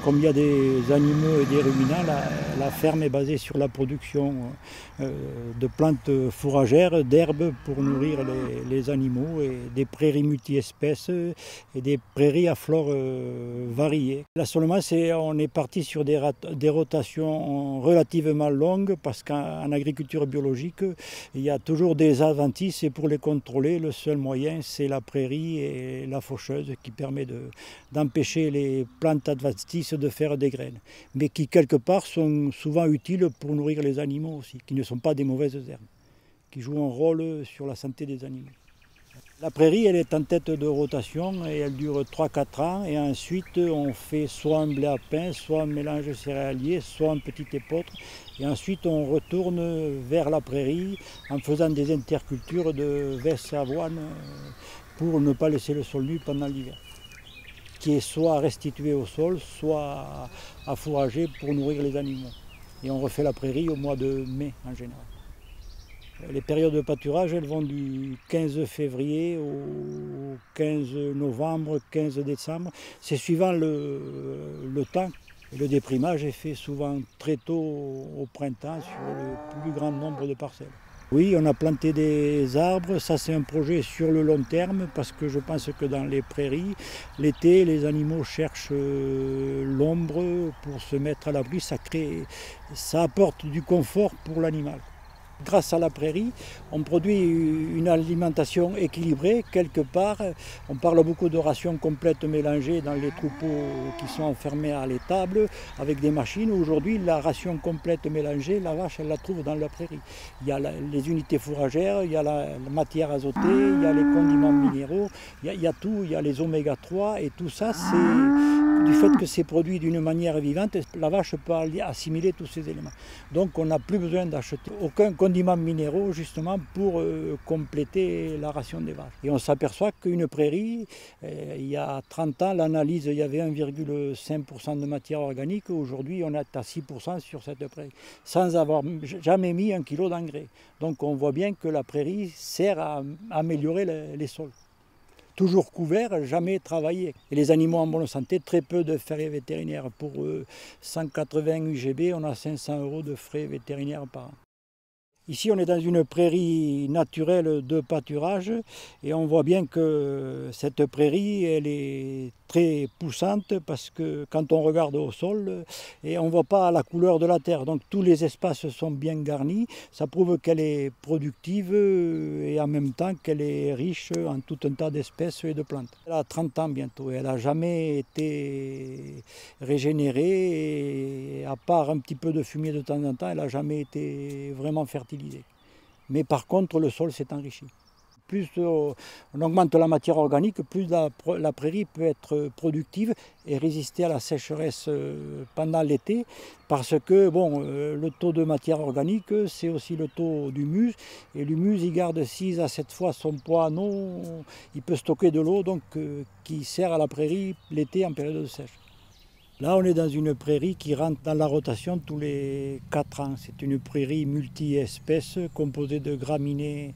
Comme il y a des animaux et des ruminants, la ferme est basée sur la production de plantes fourragères, d'herbes pour nourrir les animaux et des prairies multi-espèces et des prairies à flore variée. L'assolement, on est parti sur des rotations relativement longues parce qu'en agriculture biologique, il y a toujours des adventices et pour les contrôler, le seul moyen, c'est la prairie et la faucheuse qui permet d'empêcher les plantes adventices de faire des graines, mais qui quelque part sont souvent utiles pour nourrir les animaux aussi, qui ne sont pas des mauvaises herbes, qui jouent un rôle sur la santé des animaux. La prairie, elle est en tête de rotation et elle dure 3-4 ans et ensuite on fait soit un blé à pain, soit un mélange céréalier, soit un petit épeautre et ensuite on retourne vers la prairie en faisant des intercultures de vesses avoine pour ne pas laisser le sol nu pendant l'hiver, qui est soit restitué au sol, soit à fourrager pour nourrir les animaux. Et on refait la prairie au mois de mai en général. Les périodes de pâturage, elles vont du 15 février au 15 novembre, 15 décembre. C'est suivant le temps. Le déprimage est fait souvent très tôt au printemps sur le plus grand nombre de parcelles. Oui, on a planté des arbres, ça c'est un projet sur le long terme parce que je pense que dans les prairies, l'été, les animaux cherchent l'ombre pour se mettre à l'abri, ça apporte du confort pour l'animal. Grâce à la prairie, on produit une alimentation équilibrée quelque part. On parle beaucoup de rations complètes mélangées dans les troupeaux qui sont enfermés à l'étable avec des machines. Aujourd'hui, la ration complète mélangée, la vache, elle la trouve dans la prairie. Il y a les unités fourragères, il y a la matière azotée, il y a les condiments minéraux, il y a tout, il y a les oméga 3 et tout ça, c'est du fait que c'est produit d'une manière vivante, la vache peut assimiler tous ces éléments. Donc on n'a plus besoin d'acheter aucun condiments minéraux justement pour compléter la ration des vaches. Et on s'aperçoit qu'une prairie, il y a 30 ans, l'analyse, il y avait 1,5% de matière organique. Aujourd'hui, on est à 6% sur cette prairie, sans avoir jamais mis 1 kilo d'engrais. Donc on voit bien que la prairie sert à améliorer les sols. Toujours couvert, jamais travaillé. Et les animaux en bonne santé, très peu de frais vétérinaires. Pour 180 UGB, on a 500 € de frais vétérinaires par an. Ici, on est dans une prairie naturelle de pâturage et on voit bien que cette prairie, elle est très poussante parce que quand on regarde au sol, et on ne voit pas la couleur de la terre. Donc tous les espaces sont bien garnis. Ça prouve qu'elle est productive et en même temps qu'elle est riche en tout un tas d'espèces et de plantes. Elle a 30 ans bientôt et elle n'a jamais été régénérée et à part un petit peu de fumier de temps en temps, elle n'a jamais été vraiment fertilisée. Mais par contre, le sol s'est enrichi. Plus on augmente la matière organique, plus la prairie peut être productive et résister à la sécheresse pendant l'été. Parce que le taux de matière organique, c'est aussi le taux d'humus. Et l'humus, il garde 6 à 7 fois son poids en eau. Il peut stocker de l'eau qui sert à la prairie l'été en période de sèche. Là, on est dans une prairie qui rentre dans la rotation tous les 4 ans. C'est une prairie multi-espèces composée de graminées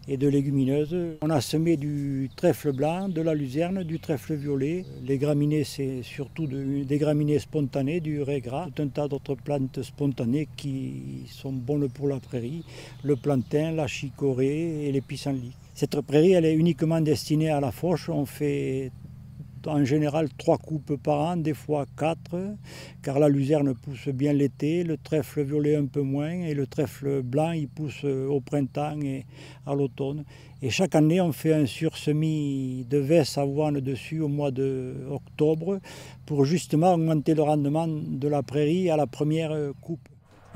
et de légumineuses. On a semé du trèfle blanc, de la luzerne, du trèfle violet. Les graminées, c'est surtout des graminées spontanées, du ré gras, tout un tas d'autres plantes spontanées qui sont bonnes pour la prairie. Le plantain, la chicorée et les pissenlits. Cette prairie, elle est uniquement destinée à la fauche. On fait en général 3 coupes par an, des fois 4, car la luzerne pousse bien l'été, le trèfle violet un peu moins, et le trèfle blanc il pousse au printemps et à l'automne. Et chaque année on fait un sursemis de vesses avoine dessus au mois d'octobre pour justement augmenter le rendement de la prairie à la première coupe.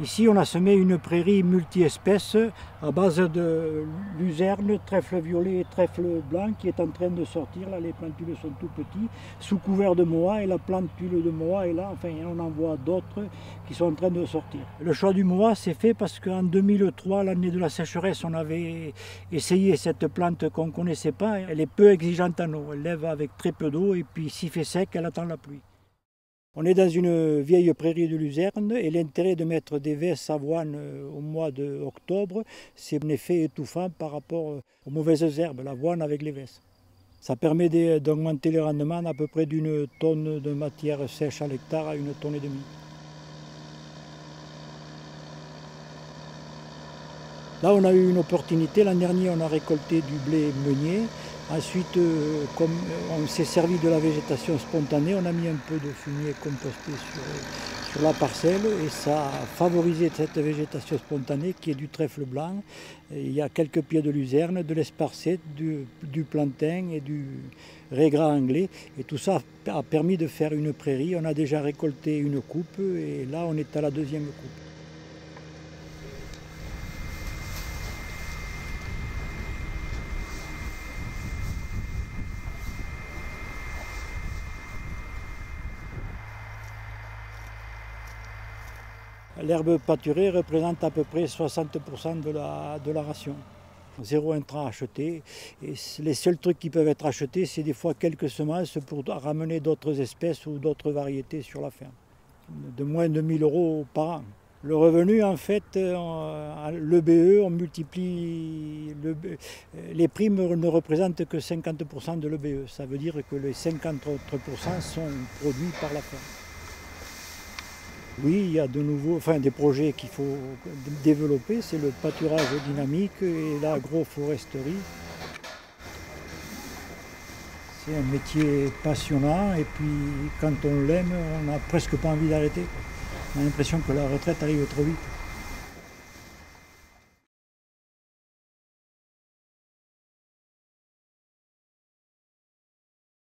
Ici, on a semé une prairie multi-espèces à base de luzerne, trèfle violet et trèfle blanc qui est en train de sortir. Là, les plantules sont tout petits, sous couvert de moa et la plantule de moa est là. Enfin, on en voit d'autres qui sont en train de sortir. Le choix du moa, c'est fait parce qu'en 2003, l'année de la sécheresse, on avait essayé cette plante qu'on ne connaissait pas. Elle est peu exigeante en eau. Elle lève avec très peu d'eau et puis s'il fait sec, elle attend la pluie. On est dans une vieille prairie de luzerne et l'intérêt de mettre des vesses avoine au mois d'octobre, c'est un effet étouffant par rapport aux mauvaises herbes, l'avoine avec les vesses. Ça permet d'augmenter les rendements à peu près d'une tonne de matière sèche à l'hectare à 1,5 tonne. Là, on a eu une opportunité. L'an dernier, on a récolté du blé meunier. Ensuite, comme on s'est servi de la végétation spontanée, on a mis un peu de fumier composté sur la parcelle et ça a favorisé cette végétation spontanée qui est du trèfle blanc. Et il y a quelques pieds de luzerne, de l'esparcette, du plantain et du régras anglais. Et tout ça a permis de faire une prairie. On a déjà récolté une coupe et là, on est à la deuxième coupe. L'herbe pâturée représente à peu près 60% de la ration. Zéro intrant acheté. Et les seuls trucs qui peuvent être achetés, c'est des fois quelques semences pour ramener d'autres espèces ou d'autres variétés sur la ferme. De moins de 1 000 € par an. Le revenu, en fait, l'EBE, on multiplie. Les primes ne représentent que 50% de l'EBE. Ça veut dire que les 50 autres % sont produits par la ferme. Oui, il y a des projets qu'il faut développer, c'est le pâturage dynamique et l'agroforesterie. C'est un métier passionnant et puis quand on l'aime, on n'a presque pas envie d'arrêter. On a l'impression que la retraite arrive trop vite.